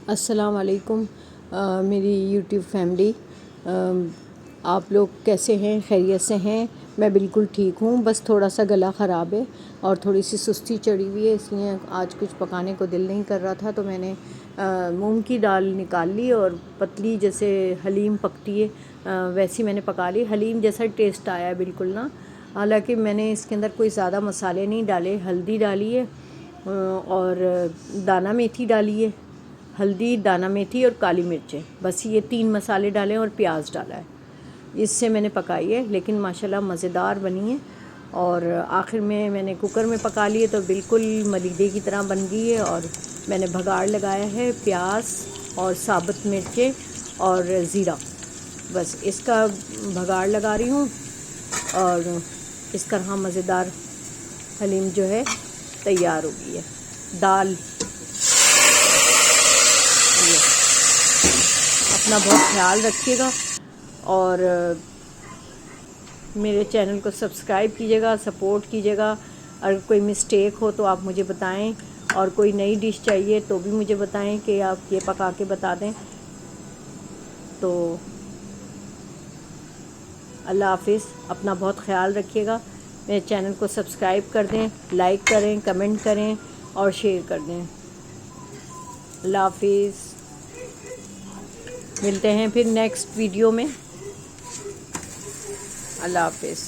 अस्सलाम वालेकुम मेरी यूट्यूब फैमिली। आप लोग कैसे हैं? खैरियत से हैं? मैं बिल्कुल ठीक हूँ, बस थोड़ा सा गला ख़राब है और थोड़ी सी सुस्ती चढ़ी हुई है, इसलिए आज कुछ पकाने को दिल नहीं कर रहा था। तो मैंने मूंग की दाल निकाल ली और पतली जैसे हलीम पकती है वैसी मैंने पका ली। हलीम जैसा टेस्ट आया बिल्कुल ना। हालांकि मैंने इसके अंदर कोई ज़्यादा मसाले नहीं डाले, हल्दी डाली है और दाना मेथी डाली है। हल्दी, दाना मेथी और काली मिर्चें, बस ये 3 मसाले डाले और प्याज डाला है। इससे मैंने पकाई है, लेकिन माशाल्लाह मज़ेदार बनी है। और आखिर में मैंने कुकर में पका लिए तो बिल्कुल मलीदे की तरह बन गई है। और मैंने भगाड़ लगाया है प्याज और साबुत मिर्चें और ज़ीरा, बस इसका भगाड़ लगा रही हूँ। और इस तरह मज़ेदार हलीम जो है तैयार हो गई है। दाल अपना बहुत ख्याल रखिएगा और मेरे चैनल को सब्सक्राइब कीजिएगा, सपोर्ट कीजिएगा। अगर कोई मिस्टेक हो तो आप मुझे बताएं, और कोई नई डिश चाहिए तो भी मुझे बताएं कि आप ये पका के बता दें। तो अल्लाह हाफिज़, अपना बहुत ख्याल रखिएगा। मेरे चैनल को सब्सक्राइब कर दें, लाइक करें, कमेंट करें और शेयर कर दें। अल्लाह हाफिज़, मिलते हैं फिर नेक्स्ट वीडियो में। अल्लाह हाफिज़।